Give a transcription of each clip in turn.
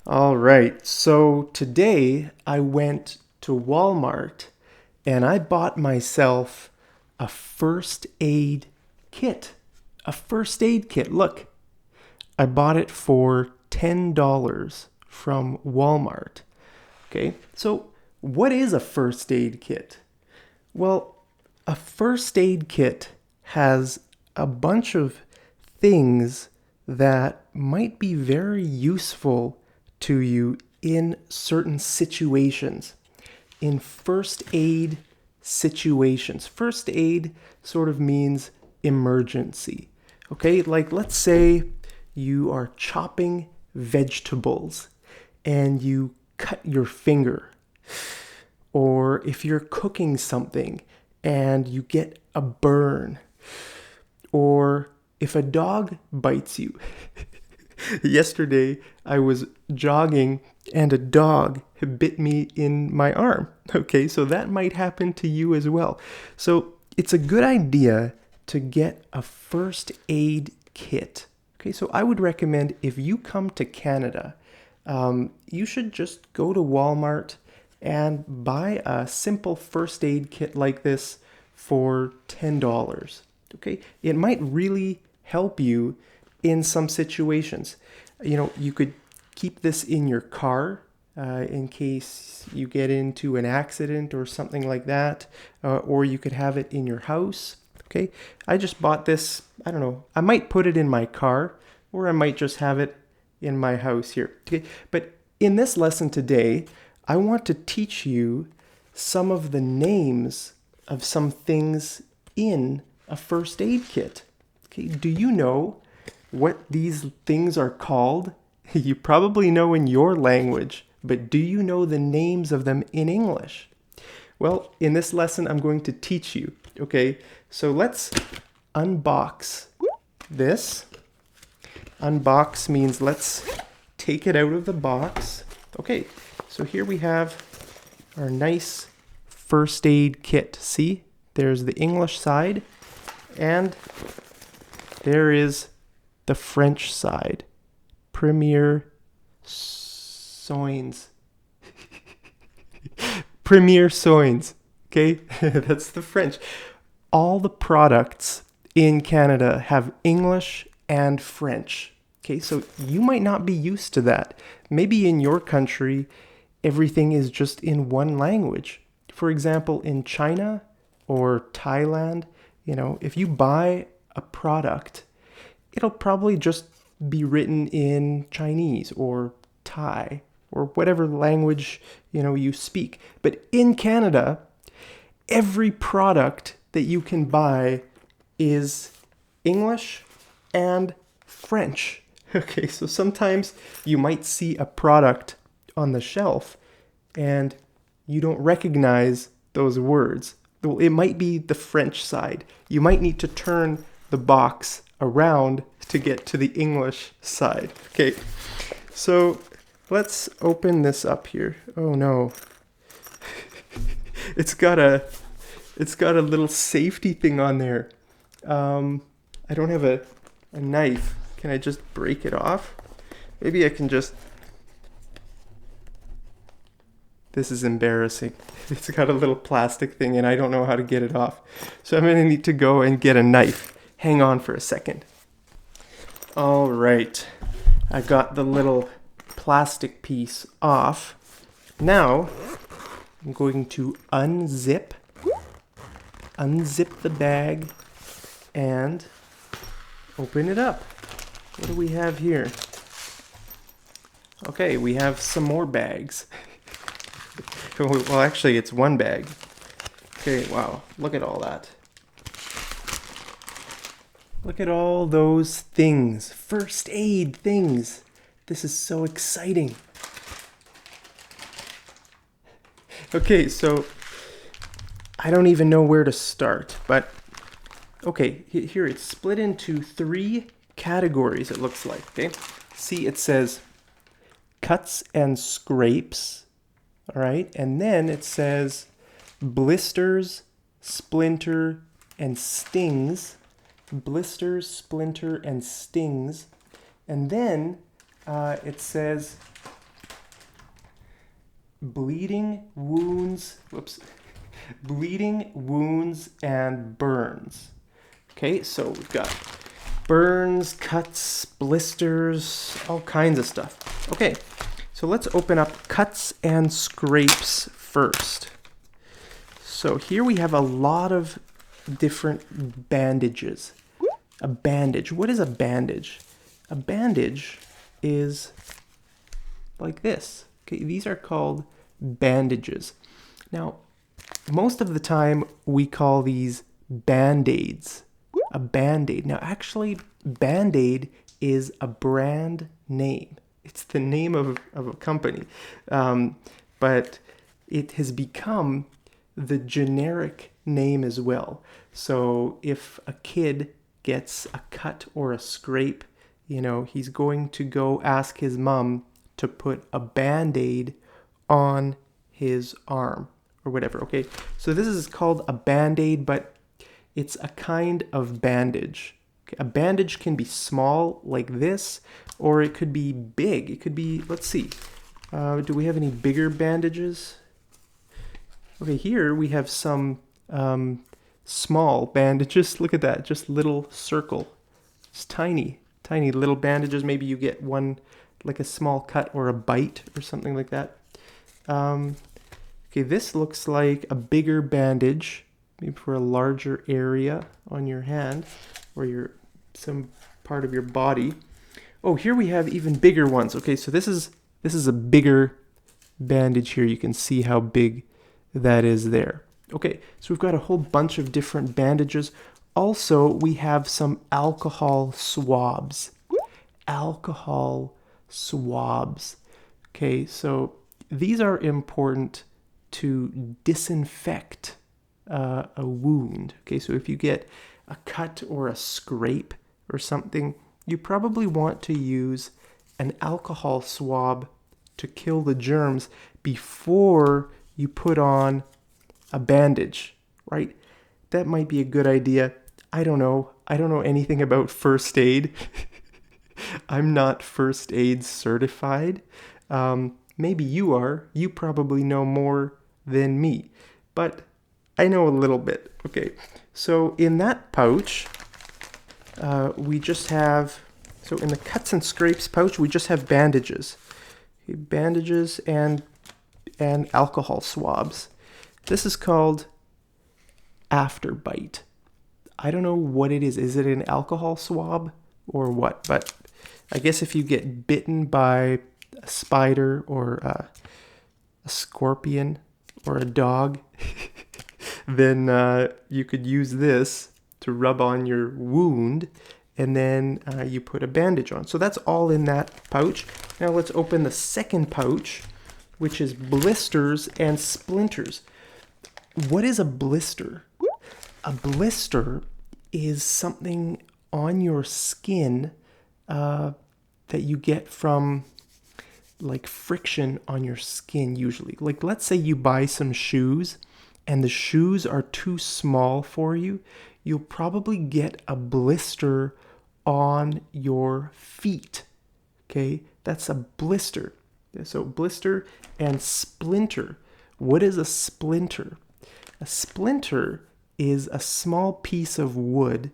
All right, so today I went to Walmart and I bought myself a first aid kit. A first aid kit. Look, I bought it for $10 from Walmart. Okay, so what is a first aid kit? Well, a first aid kit has a bunch of things that might be very useful to you in certain situations. In first aid situations, first aid sort of means emergency. Okay, like let's say you are chopping vegetables and you cut your finger, or if you're cooking something and you get a burn, or if a dog bites you. Yesterday, I was jogging and a dog bit me in my arm. Okay, so that might happen to you as well. So it's a good idea to get a first aid kit. Okay, so I would recommend if you come to Canada, you should just go to Walmart and buy a simple first aid kit like this for $10. Okay, it might really help you in some situations. You know, you could keep this in your car in case you get into an accident or something like that, or you could have it in your house. Okay, I just bought this. I don't know. I might put it in my car, or I might just have it in my house here. Okay, but in this lesson today, I want to teach you some of the names of some things in a first aid kit. Okay, do you know what these things are called? You probably know in your language, but do you know the names of them in English? Well, in this lesson, I'm going to teach you. Okay, so let's unbox this. Unbox means let's take it out of the box. Okay, so here we have our nice first aid kit. See, there's the English side, and there is the French side. Premier Soins. Premier Soins. Okay, that's the French. All the products in Canada have English and French. Okay, so you might not be used to that. Maybe in your country, everything is just in one language. For example, in China or Thailand, if you buy a product, it'll probably just be written in Chinese or Thai or whatever language, you speak. But in Canada, every product that you can buy is English and French. Okay, so sometimes you might see a product on the shelf and you don't recognize those words. Well, it might be the French side. You might need to turn the box around to get to the English side. Okay, so let's open this up here. Oh no. It's got a little safety thing on there. I don't have a knife. Can I just break it off? Maybe I can just... This is embarrassing. It's got a little plastic thing and I don't know how to get it off. So I'm going to need to go and get a knife. Hang on for a second. All right. I got the little plastic piece off. Now I'm going to unzip the bag and open it up. What do we have here? Okay, we have some more bags. Well, actually, it's one bag. Okay, wow, look at all that. Look at all those things, first aid things. This is so exciting. Okay, so I don't even know where to start, but okay, here it's split into 3 categories, it looks like, okay? See, it says cuts and scrapes, all right? And then it says blisters, splinter, and stings. Blisters, splinter, and stings. And then it says bleeding wounds, bleeding wounds and burns. Okay, so we've got burns, cuts, blisters, all kinds of stuff. Okay, so let's open up cuts and scrapes first. So here we have a lot of different bandages. A bandage. What is a bandage? A bandage is like this. Okay, these are called bandages. Now, most of the time we call these band-aids. A band-aid. Now, actually, band-aid is a brand name. It's the name of a company. But it has become the generic name as well. So if a kid gets a cut or a scrape, he's going to go ask his mom to put a band-aid on his arm or whatever. Okay, so this is called a band-aid, but it's a kind of bandage. Okay, a bandage can be small like this, or it could be big. It could be, let's see, do we have any bigger bandages? Okay, here we have some small bandages. Look at that, just little circle. It's tiny little bandages. Maybe you get one like a small cut or a bite or something like that. Okay, this looks like a bigger bandage, maybe for a larger area on your hand or some part of your body. Oh, here we have even bigger ones. Okay, so this is a bigger bandage here. You can see how big that is there. Okay, so we've got a whole bunch of different bandages. Also, we have some alcohol swabs. Alcohol swabs. Okay, so these are important to disinfect a wound. Okay, so if you get a cut or a scrape or something, you probably want to use an alcohol swab to kill the germs before you put on a bandage, right? That might be a good idea. I don't know anything about first aid. I'm not first aid certified. Maybe you are. You probably know more than me, but I know a little bit. Okay, so in that pouch, we just have, so in the cuts and scrapes pouch, we just have bandages. Okay, bandages and alcohol swabs. This is called Afterbite. I don't know what it is. Is it an alcohol swab or what? But I guess if you get bitten by a spider or a scorpion or a dog, then you could use this to rub on your wound, and then you put a bandage on. So that's all in that pouch. Now let's open the second pouch, which is blisters and splinters. What is a blister? A blister is something on your skin that you get from like friction on your skin usually. Like let's say you buy some shoes and the shoes are too small for you, you'll probably get a blister on your feet. Okay, that's a blister. So blister and splinter. What is a splinter? A splinter is a small piece of wood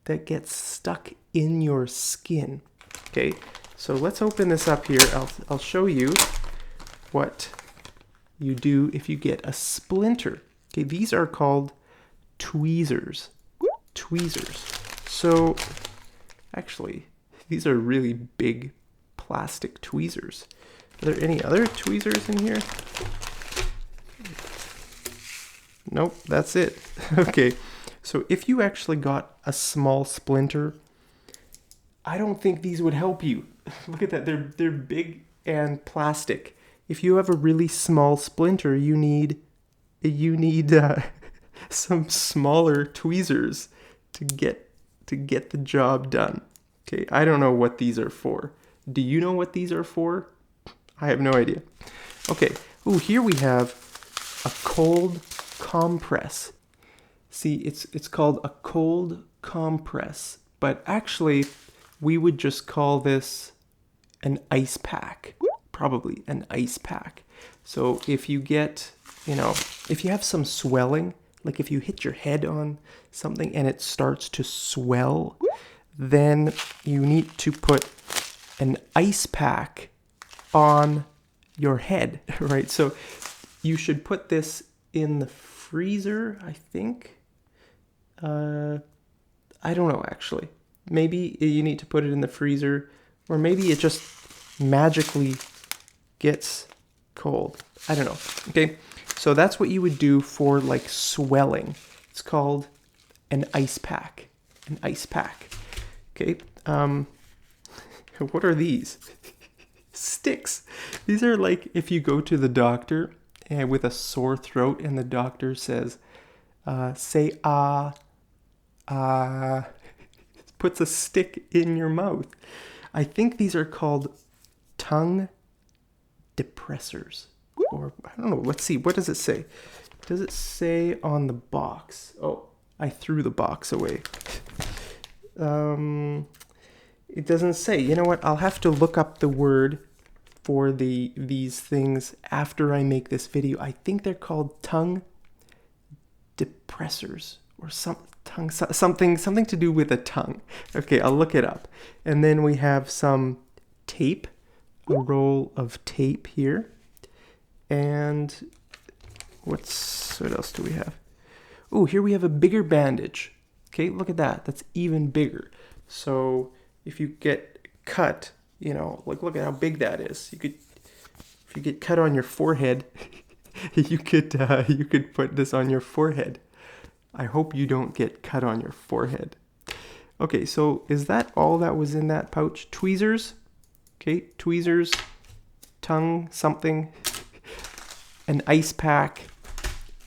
that gets stuck in your skin. Okay, so let's open this up here. I'll show you what you do if you get a splinter. Okay, these are called tweezers. Tweezers. So actually, these are really big plastic tweezers. Are there any other tweezers in here? Nope, that's it. Okay, so if you actually got a small splinter, I don't think these would help you. Look at that, they're big and plastic. If you have a really small splinter, you need some smaller tweezers to get the job done. Okay, I don't know what these are for. Do you know what these are for? I have no idea. Okay, ooh, here we have a cold compress. See, it's called a cold compress, but actually we would just call this an ice pack. probably an ice pack. So if you get, if you have some swelling, like if you hit your head on something and it starts to swell, then you need to put an ice pack on your head, right? So you should put this in the freezer, I think. I don't know, actually. Maybe you need to put it in the freezer, or maybe it just magically gets cold. I don't know. Okay, so that's what you would do for like swelling. It's called an ice pack. An ice pack. Okay. What are these? Sticks. These are like if you go to the doctor and with a sore throat and the doctor says, say puts a stick in your mouth. I think these are called tongue depressors. Or I don't know. Let's see. What does it say? Does it say on the box? Oh, I threw the box away. It doesn't say. You know what? I'll have to look up the word for these things after I make this video. I think they're called tongue depressors or something to do with a tongue. Okay, I'll look it up. And then we have some tape, a roll of tape here. And what else do we have? Oh, here we have a bigger bandage. Okay, look at that. That's even bigger. So if you get cut, like look at how big that is. If you get cut on your forehead, you could put this on your forehead. I hope you don't get cut on your forehead. Okay, so is that all that was in that pouch? Tweezers. Okay, tweezers, tongue something, an ice pack,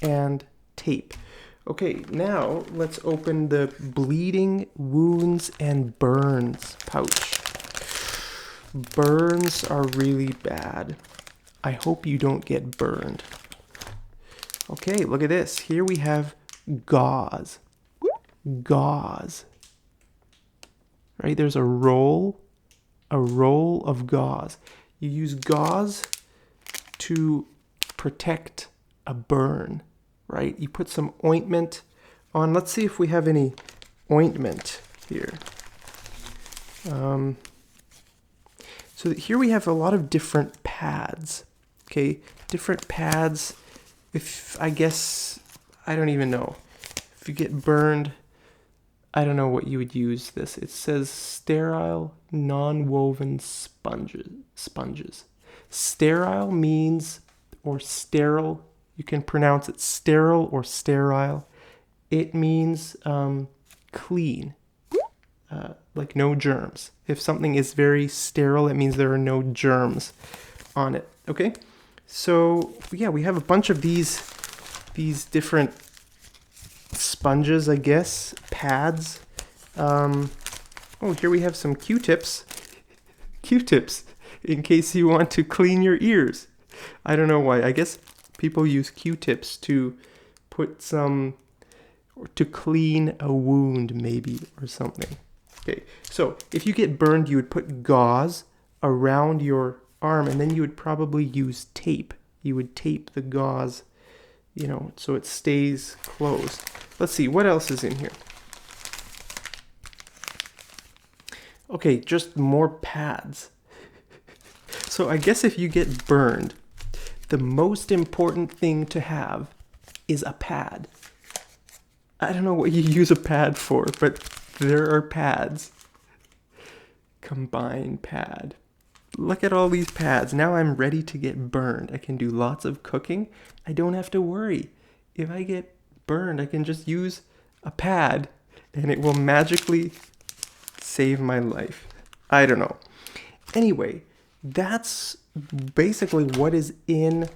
and tape. Okay, now let's open the bleeding, wounds, and burns pouch. Burns are really bad. I hope you don't get burned. Okay, look at this. Here we have gauze. Gauze. Right, there's a roll of gauze. You use gauze to protect a burn, right? You put some ointment on. Let's see if we have any ointment here. So here we have a lot of different pads. Okay, different pads. I don't even know. If you get burned, I don't know what you would use this. It says sterile, non-woven sponges. Sterile means, or sterile, you can pronounce it sterile or sterile. It means clean, like no germs. If something is very sterile, it means there are no germs on it, okay? So, yeah, we have a bunch of these different sponges, I guess, pads. Oh, here we have some Q-tips. Q-tips, in case you want to clean your ears. I don't know why. I guess people use Q-tips to put or to clean a wound, maybe, or something. Okay, so if you get burned, you would put gauze around your arm, and then you would probably use tape. You would tape the gauze, so it stays closed. Let's see, what else is in here? Okay, just more pads. So I guess if you get burned, the most important thing to have is a pad. I don't know what you use a pad for, but there are pads. Combine pad. Look at all these pads. Now I'm ready to get burned. I can do lots of cooking. I don't have to worry. If I get burned, I can just use a pad and it will magically save my life. I don't know. Anyway, that's basically what is in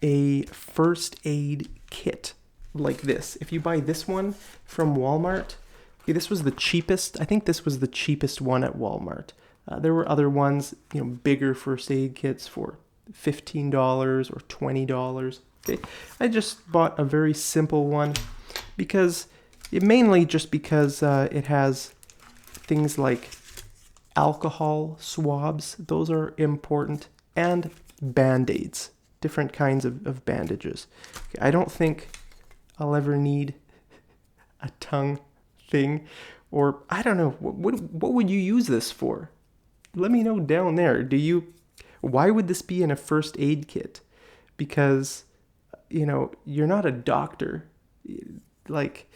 a first aid kit like this. If you buy this one from Walmart, okay, this was the cheapest. I think this was the cheapest one at Walmart. There were other ones, bigger first aid kits for $15 or $20. Okay, I just bought a very simple one because it has things like alcohol swabs. Those are important. and band-aids, different kinds of bandages. Okay, I don't think I'll ever need a tongue thing, or I don't know, what would you use this for? Let me know down there. Why would this be in a first aid kit? Because, you're not a doctor. Like,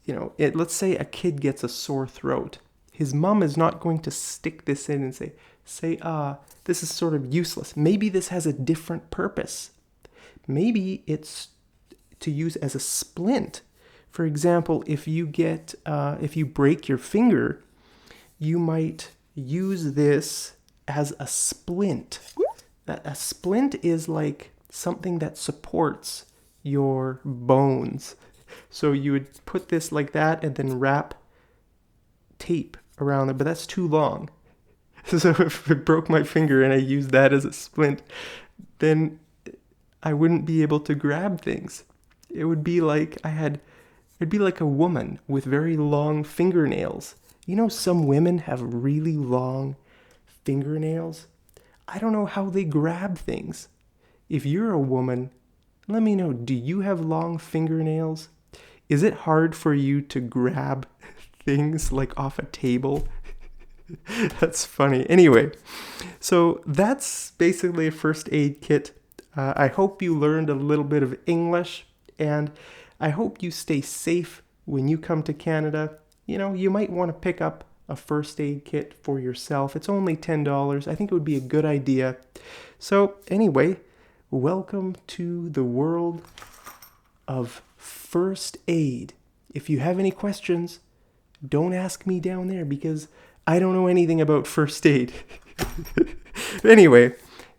let's say a kid gets a sore throat. His mom is not going to stick this in and say, this is sort of useless. Maybe this has a different purpose. Maybe it's to use as a splint. For example, if you break your finger, you might use this as a splint. A splint is like something that supports your bones. So you would put this like that and then wrap tape around it, but that's too long. So if it broke my finger and I used that as a splint, then I wouldn't be able to grab things. It would be like a woman with very long fingernails. Some women have really long fingernails. I don't know how they grab things. If you're a woman, let me know, do you have long fingernails? Is it hard for you to grab things like off a table? That's funny. Anyway, so that's basically a first aid kit. I hope you learned a little bit of English, and I hope you stay safe when you come to Canada. You might want to pick up a first aid kit for yourself. It's only $10. I think it would be a good idea. So anyway, welcome to the world of first aid. If you have any questions, don't ask me down there because I don't know anything about first aid. Anyway,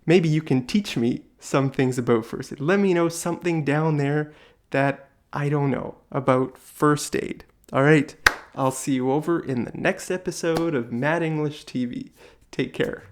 maybe you can teach me some things about first aid. Let me know something down there that I don't know about first aid. All right, I'll see you over in the next episode of Mad English TV. Take care.